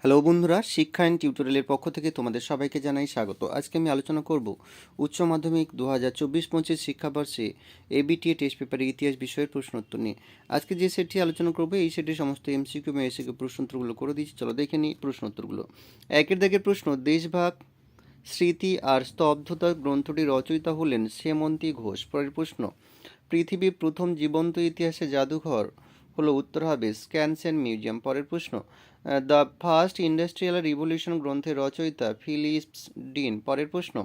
Hello বন্ধুরা, শিক্ষা and টিউটোরিয়ালের পক্ষ থেকে তোমাদের সবাইকে জানাই স্বাগত। আজকে আমি আলোচনা করব উচ্চ মাধ্যমিক 2024-25 শিক্ষাবর্ষে এবিটিএ টেস্ট পেপারের ইতিহাস বিষয়ের প্রশ্নোত্তর নিয়ে। আজকে যে সেটটি আলোচনা করব এই সেটের সমস্ত এমসিকিউ এবং এসিকিউ প্রশ্নোত্তরগুলো করে দিয়েছি। চলো দেখে নিই প্রশ্নোত্তরগুলো। একের দাগের প্রশ্ন, দেশভাগ স্মৃতি আর স্তব্ধতা গ্রন্থটির রচয়িতা হলেন শ্যামন্তী ঘোষ। পরের প্রশ্ন, পৃথিবীর প্রথম জীবন্ত ইতিহাসে জাদুঘর হলো উত্তর হবে স্ক্যানসেন মিউজিয়াম। পরের প্রশ্ন, দ্য ফার্স্ট ইন্ডাস্ট্রিয়াল রিভলিউশন গ্রন্থের রচয়িতা ফিলিপস ডিন। পরের প্রশ্ন,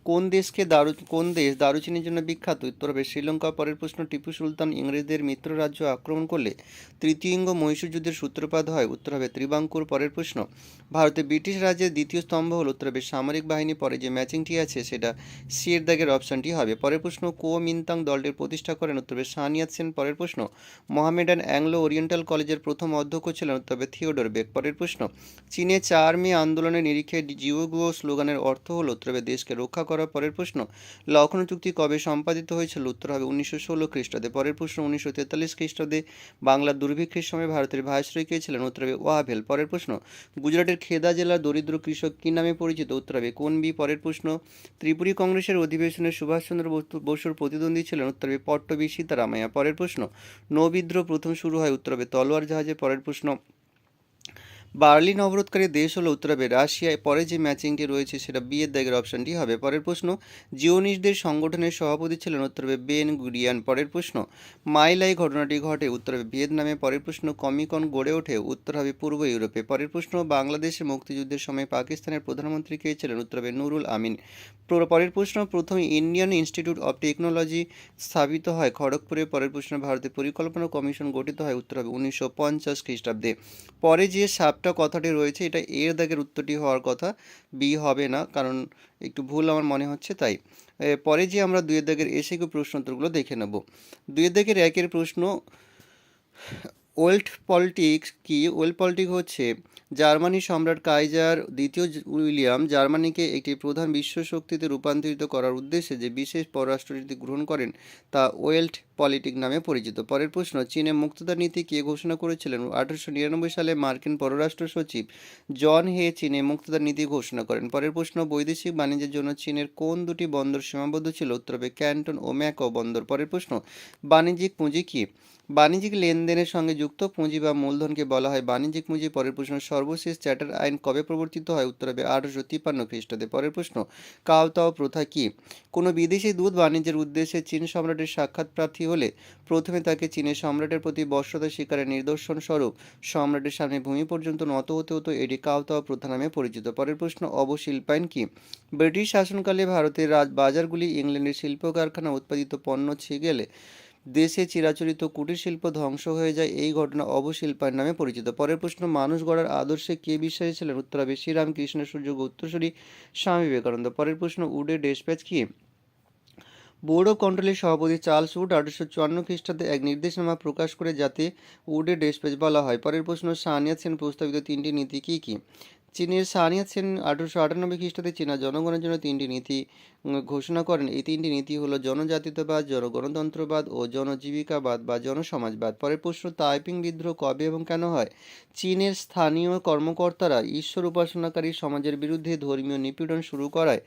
কোন দেশ দারুচিনির জন্য বিখ্যাত? উত্তর হবে শ্রীলঙ্কা। পরের প্রশ্ন, টিপু সুলতান ইংরেজদের মিত্র রাজ্য আক্রমণ করলে তৃতীয় মহীশূর যুদ্ধের সূত্রপাত হয়? উত্তর হবে ত্রিবাঙ্কুর। পরের প্রশ্ন, ভারতে ব্রিটিশ রাজ্যের দ্বিতীয় স্তম্ভ হল? উত্তর হবে সামরিক বাহিনী। পরে যে ম্যাচিংটি আছে সেটা সি এর দাগের অপশানটি হবে। পরের প্রশ্ন, কুওমিন্তাং দলটির প্রতিষ্ঠা করেন? উত্তর হবে সানিয়াত সেন। পরের প্রশ্ন, মোহামেডান অ্যাংলো ওরিয়েন্টাল কলেজের প্রথম অধ্যক্ষ ছিলেন? উত্তর হবে থিওডর বেক। পরের প্রশ্ন, চীনে 4 মে আন্দোলনের নিরিখে জিওগুও স্লোগানের অর্থ হল? উত্তর হবে দেশকে রক্ষা করা। পরের প্রশ্ন, লখনৌ চুক্তি কবে সম্পাদিত হয়েছিল? উত্তর হবে 1916 খ্রিস্টাব্দে। পরের প্রশ্ন, 1943 খ্রিস্টাব্দে বাংলার দুর্ভিক্ষের সময় ভারতের ভাইসরয় কে ছিলেন? উত্তর হবে ওয়াভেল। পরের প্রশ্ন, গুজরাটের খেদা জেলার দরিদ্র কৃষক কী নামে পরিচিত? উত্তর হবে কোনবি। পরের প্রশ্ন, ত্রিপুরী কংগ্রেসের অধিবেশনে সুভাষচন্দ্র বসুর প্রতিদ্বন্দ্বী ছিলেন? উত্তর হবে পট্টবী সীতারামাইয়া। পরের প্রশ্ন, নৌবিদ্রোহ প্রথম শুরু হয়? উত্তর হবে তলোয়ার জাহাজে। পরের প্রশ্ন, বার্লিন অবরোধকারী দেশ হলো? উত্তর হবে রাশিয়ায়। পরে যে ম্যাচিংটি রয়েছে সেটা বি এর দাগের অপশানটি হবে। পরের প্রশ্ন, জিওনিস্টদের সংগঠনের সভাপতি ছিলেন? উত্তর হবে বেন গুরিয়ান। পরের প্রশ্ন, মাইলাই ঘটনাটি ঘটে? উত্তর হবে ভিয়েতনামে। পরের প্রশ্ন, কমিকন গড়ে ওঠে? উত্তর হবে পূর্ব ইউরোপে। পরের প্রশ্ন, বাংলাদেশের মুক্তিযুদ্ধের সময় পাকিস্তানের প্রধানমন্ত্রী কে ছিলেন? উত্তর হবে নুরুল আমিন। পরের প্রশ্ন, প্রথম ইন্ডিয়ান ইনস্টিটিউট অফ টেকনোলজি স্থাপিত হয় খড়গপুরে? পরের প্রশ্ন, ভারতের পরিকল্পনা কমিশন গঠিত হয়? উত্তর হবে 1950 খ্রিস্টাব্দে। পরে যে সাপটা কথাটি রয়েছে এটা এর দাগের উত্তরটি হওয়ার কথা, বি হবে না, কারণ একটু ভুল আমার মনে হচ্ছে তাই। পরে যে আমরা দুইয়ের দাগের এসিকিউ প্রশ্ন উত্তরগুলো দেখে নেব। দুইয়ের দাগের একের প্রশ্ন, ওয়েল্ট পলিটিক্স কি? ওয়েল্ট পলিটিক হচ্ছে জার্মানি সম্রাট কাইজার দ্বিতীয় উইলিয়াম জার্মানিকে একটি প্রধান বিশ্ব শক্তিতে রূপান্তরিত করার উদ্দেশ্যে যে বিশেষ পররাষ্ট্রনীতি গ্রহণ করেন তা ওয়েল্ট পলিটিক নামে পরিচিত। পরের প্রশ্ন, চীনে মুক্ততা নীতি কে ঘোষণা করেছিলেন? 1899 সালে মার্কিন পররাষ্ট্র সচিব জন হে চীনে মুক্ততা নীতি ঘোষণা করেন। পরের প্রশ্ন, বৈদেশিক বাণিজ্যের জন্য চীনের কোন দুটি বন্দর সীমাবদ্ধ ছিল? উত্তর হবে ক্যান্টন ও ম্যাকাও বন্দর। পরের প্রশ্ন, বাণিজ্যিক পুঁজি কি? বাণিজ্যিক লেনদেনের সঙ্গে যুক্ত পুঁজি বা মূলধনকে বলা হয় বাণিজ্যিক পুঁজি। পরের প্রশ্ন, সর্বশেষ চ্যাটার আইন কবে প্রবর্তিত হয়? উত্তর হবে 1853 খ্রিস্টাব্দে। পরের প্রশ্ন, কাওতাও প্রথা কি? কোনো বিদেশি দূত বাণিজ্যের উদ্দেশ্যে চীন সম্রাটের সাক্ষাৎ প্রার্থী হলে প্রথমে তাকে চীনের সম্রাটের প্রতি বশ্যতা স্বীকারের নিদর্শন স্বরূপ সম্রাটের সামনে ভূমি পর্যন্ত নত হতে হতো। এটি কাওতাও প্রথা নামে পরিচিত। পরের প্রশ্ন, অবশিল্পায়ন কি? ব্রিটিশ শাসনকালে ভারতের বাজারগুলি ইংল্যান্ডের শিল্প কারখানা উৎপাদিত পণ্য ছিঁড়ে গেলে দেশে চিরাচরিত কুটির শিল্প ধ্বংস হয়ে যায়। এই ঘটনা অবশিল্পায়ন নামে পরিচিত। পরের প্রশ্ন, মানুষ গড়ার আদর্শে কে বিশ্বাসী ছিলেন? উত্তর হবে শ্রীরামকৃষ্ণ সূর্য উত্তরসূরি স্বামী বিবেকানন্দ। পরের প্রশ্ন, উডে ডেসপ্যাচ কি? বোর্ড অব কন্ট্রোলের সভাপতি চার্লস উড 1854 খ্রিস্টাব্দে এক নির্দেশনামা প্রকাশ করে যাতে উডে ডেসপ্যাচ বলা হয়। পরের প্রশ্ন, সানিয়াত সেন প্রস্তাবিত তিনটি নীতি কী কী? চীনের সানিয়াত সেন 1898 খ্রিস্টাব্দে চীনা জনগণের জন্য তিনটি নীতি ঘোষণা করেন। এই তিনটি নীতি হলো জনজাতীয়তাবাদ, জনগণতন্ত্রবাদ ও জনজীবিকাবাদ বা জনসমাজবাদ। পরের প্রশ্ন, তাইপিং বিদ্রোহ কবে এবং কেন হয়? চীনের স্থানীয় কর্মকর্তারা ঈশ্বর উপাসনাকারী সমাজের বিরুদ্ধে ধর্মীয় নিপীড়ন শুরু করায়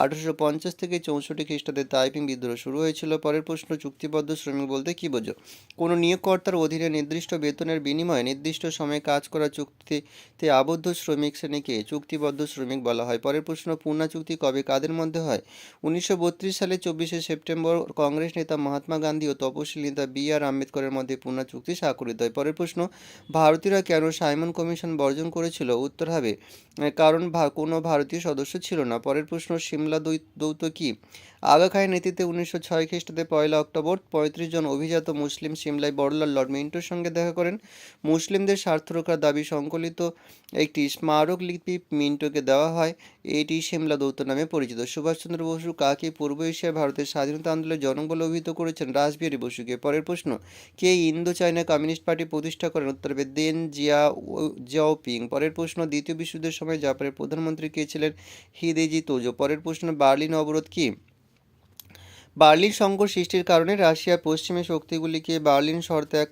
1850 থেকে 64 খ্রিস্টাব্দে তাইপিং বিদ্রোহ শুরু হয়েছিল। পরের প্রশ্ন, চুক্তিবদ্ধ শ্রমিক বলতে কী বোঝো? কোনো নিয়োগকর্তার অধীনে নির্দিষ্ট বেতনের বিনিময়ে নির্দিষ্ট সময়ে কাজ করা চুক্তিতে আবদ্ধ শ্রমিক শ্রেণীকে চুক্তিবদ্ধ শ্রমিক বলা হয়। পরের প্রশ্ন, পুনা চুক্তি কবে কাদের মধ্যে হয়? 1932 সালে 24শে সেপ্টেম্বর কংগ্রেস নেতা মহাত্মা গান্ধী ও তপশিলি নেতা বি আর আম্বেদকরের মধ্যে পুনা চুক্তি স্বাক্ষরিত হয়। পরের প্রশ্ন, ভারতীয়রা কেন সাইমন কমিশন বর্জন করেছিল? উত্তর হবে কারণ কোনো ভারতীয় সদস্য ছিল না। পরের প্রশ্ন, সিমলা দৌত্য কি? আগা খানের নেতৃত্বে 1906 খ্রিস্টাব্দে 1 অক্টোবর 35 জন অভিজাত মুসলিম সিমলায় বড়লাট লর্ড মিন্টোর সঙ্গে দেখা করেন। মুসলিমদের স্বার্থ রক্ষার দাবি সংকলিত একটি স্মারকলিপি মিন্টোকে দেওয়া হয়। এটি সিমলা দৌত্য নামে পরিচিত। সুভাষচন্দ্র বসু কাকে পূর্ব এশিয়ায় ভারতের স্বাধীনতা আন্দোলনের জনক বলে অভিহিত করেছেন? রাসবিহারী বসুকে। পরের প্রশ্ন, কে ইন্দো চায়না কমিউনিস্ট পার্টি প্রতিষ্ঠা করেন? উত্তর হবে দেন জিয়াওপিং। পরের প্রশ্ন, দ্বিতীয় বিশ্বযুদ্ধের সময় জাপানের প্রধানমন্ত্রী কে ছিলেন? হিদেজি তোজো। পরের প্রশ্ন, বার্লিন অবরোধ কি? বার্লিন সংকট সৃষ্টির কারণে রাশিয়া পশ্চিমী শক্তিগুলিকে বার্লিন শহর ত্যাগ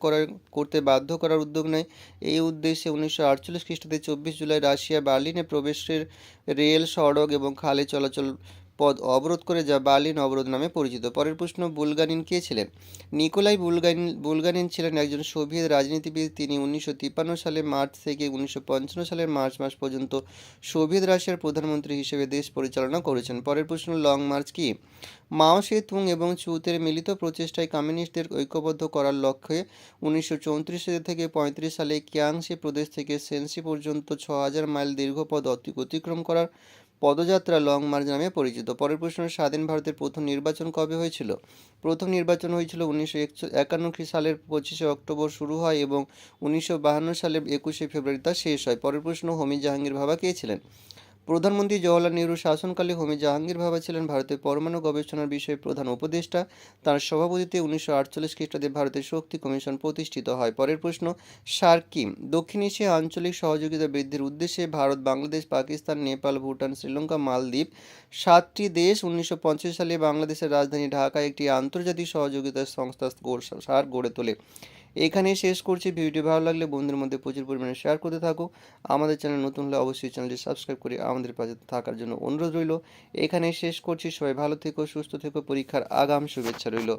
করতে বাধ্য করার উদ্যোগ নেয়। এই উদ্দেশ্যে 1948 খ্রিস্টাব্দে 24 জুলাই রাশিয়া বার্লিনে প্রবেশের রেল, সড়ক এবং খালে চলাচল পথ অবরোধ করে, যা বার্লিন অবরোধ নামে পরিচিত। পরের প্রশ্ন, বুলগারিন কে ছিলেন? নিকোলাই বুলগারিন ছিলেন একজন সোভিয়েত রাজনীতিবিদ। তিনি 1953 সালের মার্চ থেকে 1955 সালের মার্চ মাস পর্যন্ত সোভিয়েত রাশিয়ার প্রধানমন্ত্রী হিসেবে দেশ পরিচালনা করেছেন। পরের প্রশ্ন, লং মার্চ কি? মাও সে-তুং এবং চুতের মিলিত প্রচেষ্টায় কমিউনিস্টদের ঐক্যবদ্ধ করার লক্ষ্যে 1934 থেকে 35 সালে কিয়াংশি প্রদেশ থেকে সেনসি পর্যন্ত 6000 মাইল দীর্ঘ পথ অতিক্রম করার পদযাত্রা লং মার্চ নামে পরিচিত। পরের প্রশ্ন, স্বাধীন ভারতের প্রথম নির্বাচন কবে হয়েছিল? প্রথম নির্বাচন হয়েছিল 1951 সালের 25 অক্টোবর শুরু হয় এবং 1952 সালের 21 ফেব্রুয়ারি তা শেষ হয়। পরের প্রশ্ন, হোমি জাহাঙ্গীর ভাবা কে ছিলেন? প্রধানমন্ত্রী জওহরলাল নেহরুর শাসনকালে হোমি জাহাঙ্গীর ভাবা ছিলেন ভারতের পরমাণু গবেষণার বিষয়ে প্রধান উপদেষ্টা। তাঁর সভাপতিত্বে 1948 খ্রিস্টাব্দে ভারতের শক্তি কমিশন প্রতিষ্ঠিত হয়। পরের প্রশ্ন, সার্ক কি? দক্ষিণ এশিয়ায় আঞ্চলিক সহযোগিতা বৃদ্ধির উদ্দেশ্যে ভারত, বাংলাদেশ, পাকিস্তান, নেপাল, ভুটান, শ্রীলঙ্কা, মালদ্বীপ 7টি দেশ 1950 সালে বাংলাদেশের রাজধানী ঢাকায় একটি আন্তর্জাতিক সহযোগিতা সংস্থা সার্ক গড়ে তোলে। এখানেই শেষ করছি। ভিডিওটি ভালো লাগলে বন্ধুদের মধ্যে প্রচুর পরিমাণে শেয়ার করতে থাকো। আমাদের চ্যানেল নতুন হলে অবশ্যই চ্যানেলটি সাবস্ক্রাইব করে আমাদের পাশে থাকার জন্য অনুরোধ রইল। এখানেই শেষ করছি। সবাই ভালো থেকো, সুস্থ থেকো, পরীক্ষার আগাম শুভেচ্ছা রইল।